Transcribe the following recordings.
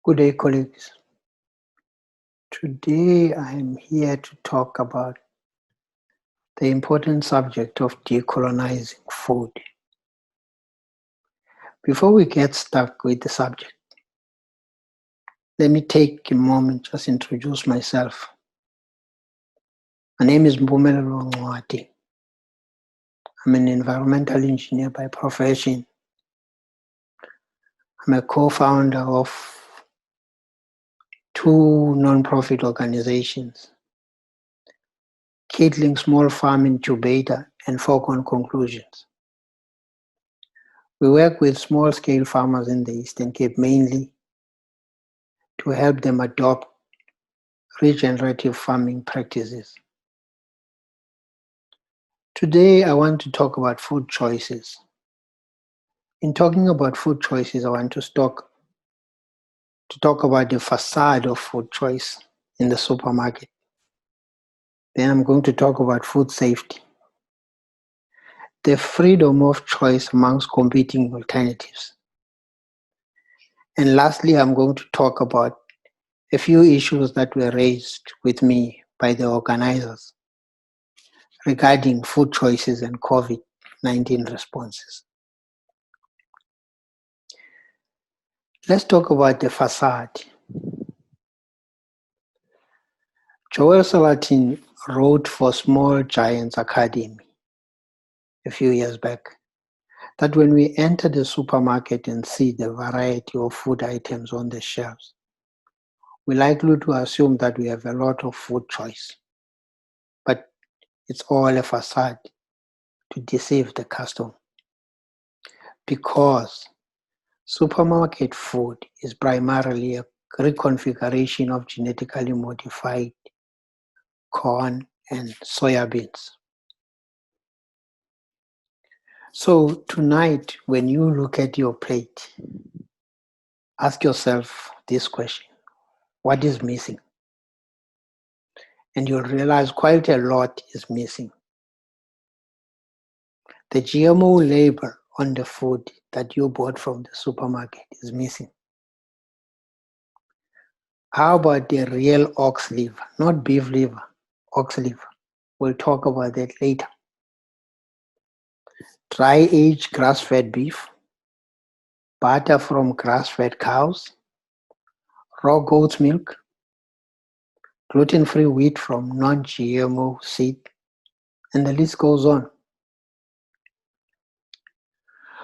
Good day, colleagues. Today I'm here to talk about the important subject of decolonizing food. Before we get stuck with the subject, let me take a moment just introduce myself. My name is Mpumelelo Ncwadi. I'm an environmental engineer by profession. I'm a co-founder of two non-profit organizations, Kittling Small Farm Incubator and Foregone Conclusions. We work with small-scale farmers in the Eastern Cape mainly to help them adopt regenerative farming practices. Today, I want to talk about food choices. In talking about food choices, I want to talk about the facade of food choice in the supermarket. Then I'm going to talk about food safety, the freedom of choice amongst competing alternatives. And lastly, I'm going to talk about a few issues that were raised with me by the organizers regarding food choices and COVID-19 responses. Let's talk about the facade. Joel Salatin wrote for Small Giants Academy a few years back that when we enter the supermarket and see the variety of food items on the shelves, we're likely to assume that we have a lot of food choice. But it's all a facade to deceive the customer, because supermarket food is primarily a reconfiguration of genetically modified corn and soybeans. So tonight, when you look at your plate, ask yourself this question: what is missing? And you'll realize quite a lot is missing. The GMO label on the food that you bought from the supermarket is missing. How about the real ox liver? Not beef liver, ox liver. We'll talk about that later. Dry-aged grass-fed beef, butter from grass-fed cows, raw goat's milk, gluten-free wheat from non-GMO seed, and the list goes on.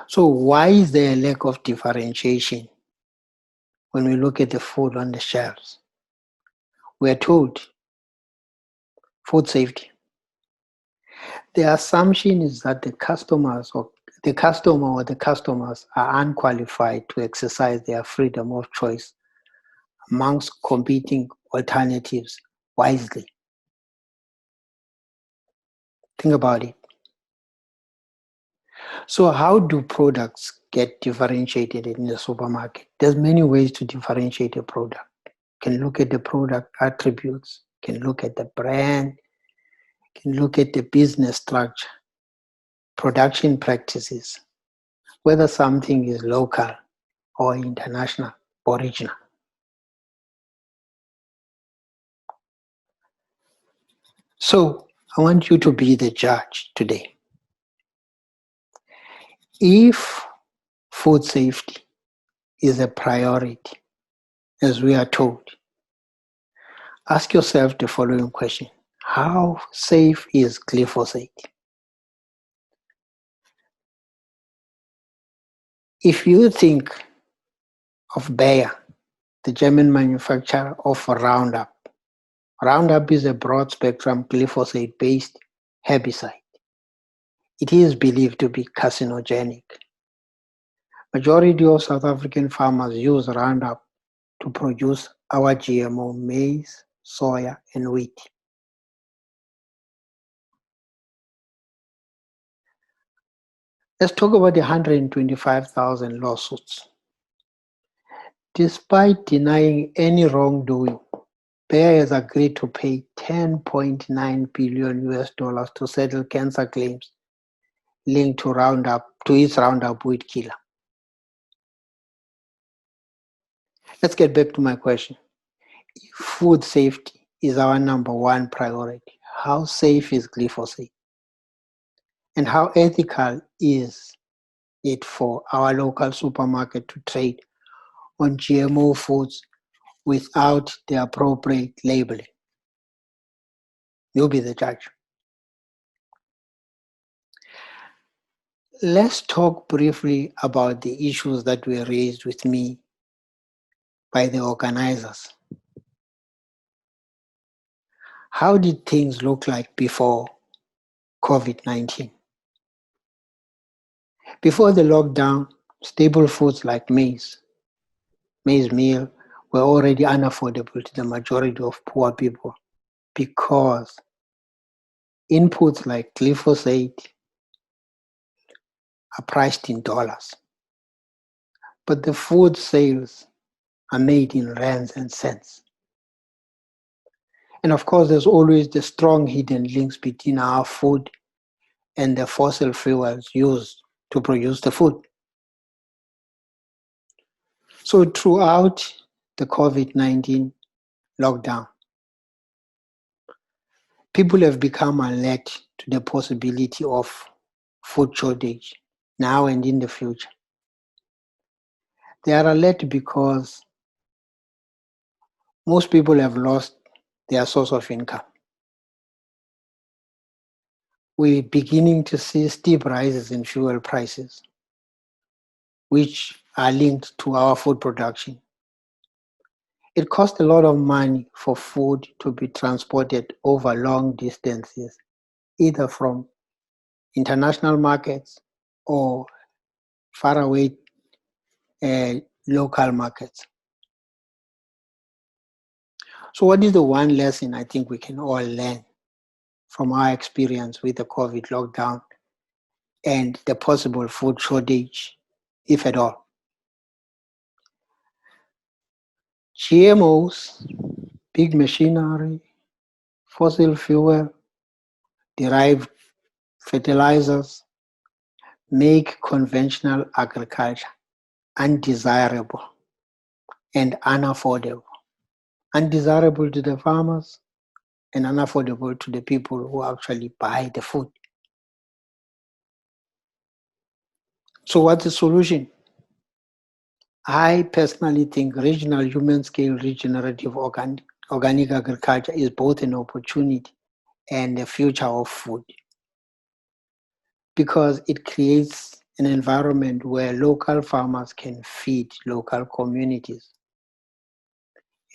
So why is there a lack of differentiation when we look at the food on the shelves? We're told food safety. The assumption is that the customer or the customers are unqualified to exercise their freedom of choice amongst competing alternatives wisely. Think about it. So how do products get differentiated in the supermarket? There's many ways to differentiate a product. You can look at the product attributes, you can look at the brand, you can look at the business structure, production practices, whether something is local or international or regional. So I want you to be the judge today. If food safety is a priority, as we are told, ask yourself the following question: how safe is glyphosate? If you think of Bayer, the German manufacturer of Roundup, Roundup is a broad-spectrum glyphosate-based herbicide. It is believed to be carcinogenic. Majority of South African farmers use Roundup to produce our GMO maize, soya, and wheat. Let's talk about the 125,000 lawsuits. Despite denying any wrongdoing, Bayer has agreed to pay $10.9 billion to settle cancer claims linked to its Roundup weed killer. Let's get back to my question. If food safety is our number one priority, how safe is glyphosate? And how ethical is it for our local supermarket to trade on GMO foods without the appropriate labeling? You'll be the judge. Let's talk briefly about the issues that were raised with me by the organizers. How did things look like before COVID-19? Before the lockdown, staple foods like maize meal were already unaffordable to the majority of poor people because inputs like glyphosate are priced in dollars. But the food sales are made in rands and cents. And of course, there's always the strong hidden links between our food and the fossil fuels used to produce the food. So throughout the COVID-19 lockdown, people have become alert to the possibility of food shortage now and in the future. They are alert because most people have lost their source of income. We're beginning to see steep rises in fuel prices, which are linked to our food production. It costs a lot of money for food to be transported over long distances, either from international markets or faraway local markets. So what is the one lesson I think we can all learn from our experience with the COVID lockdown and the possible food shortage, if at all? GMOs, big machinery, fossil fuel, derived fertilizers make conventional agriculture undesirable and unaffordable. Undesirable to the farmers and unaffordable to the people who actually buy the food. So what's the solution? I personally think regional human-scale regenerative organic agriculture is both an opportunity and the future of food, because it creates an environment where local farmers can feed local communities.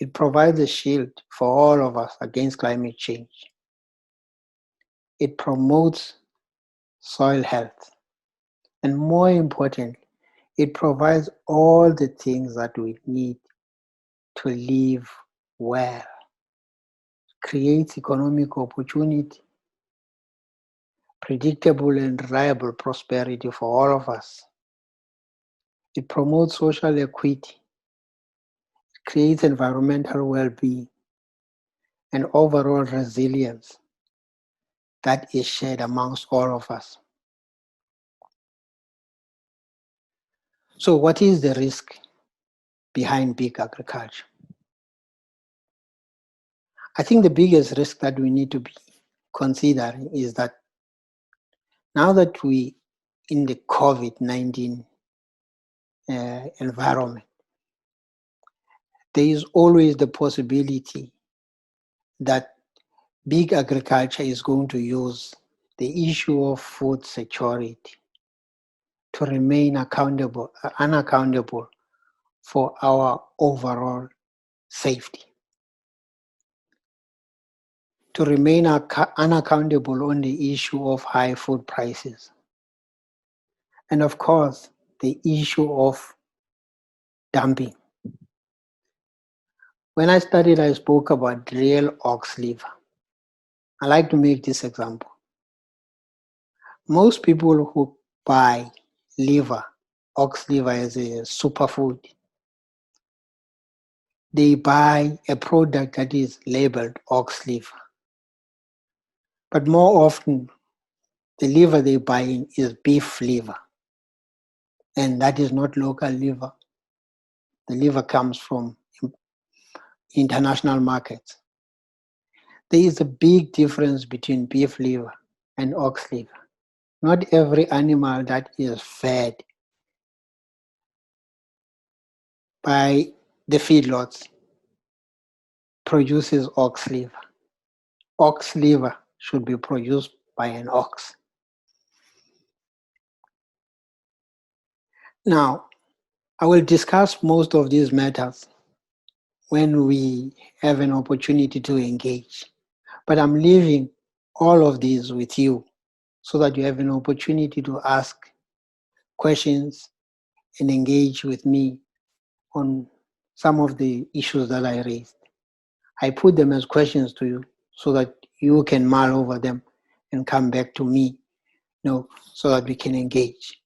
It provides a shield for all of us against climate change. It promotes soil health. And more importantly, it provides all the things that we need to live well. Creates economic opportunity, predictable and reliable prosperity for all of us. It promotes social equity, creates environmental well-being, and overall resilience that is shared amongst all of us. So what is the risk behind big agriculture? I think the biggest risk that we need to be considering is that now that we in the COVID-19 environment, there is always the possibility that big agriculture is going to use the issue of food security to remain unaccountable for our overall safety. To remain unaccountable on the issue of high food prices. And of course, the issue of dumping. When I studied, I spoke about real ox liver. I like to make this example. Most people who buy ox liver as a superfood, they buy a product that is labeled ox liver. But more often, the liver they buy is beef liver. And that is not local liver. the liver comes from international markets. There is a big difference between beef liver and ox liver. Not every animal that is fed by the feedlots produces ox liver. Ox liver should be produced by an ox. Now, I will discuss most of these matters when we have an opportunity to engage. But I'm leaving all of these with you so that you have an opportunity to ask questions and engage with me on some of the issues that I raised. I put them as questions to you so that you can mull over them and come back to me, so that we can engage.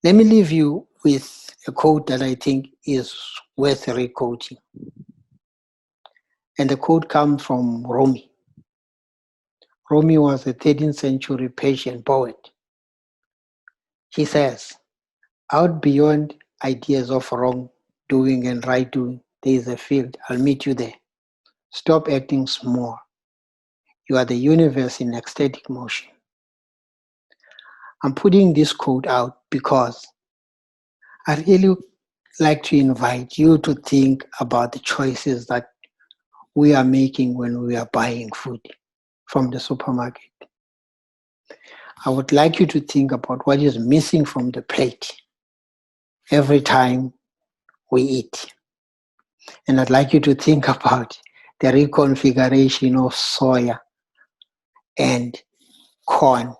Let me leave you with a quote that I think is worth re-quoting. And the quote comes from Rumi. Rumi was a 13th century Persian poet. He says, out beyond ideas of wrong doing and right doing, there is a field. I'll meet you there. Stop acting small. You are the universe in ecstatic motion. I'm putting this quote out because I really like to invite you to think about the choices that we are making when we are buying food from the supermarket. I would like you to think about what is missing from the plate every time we eat. And I'd like you to think about the reconfiguration of soya and corn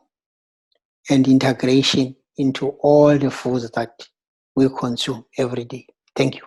and integration into all the foods that we consume every day. Thank you.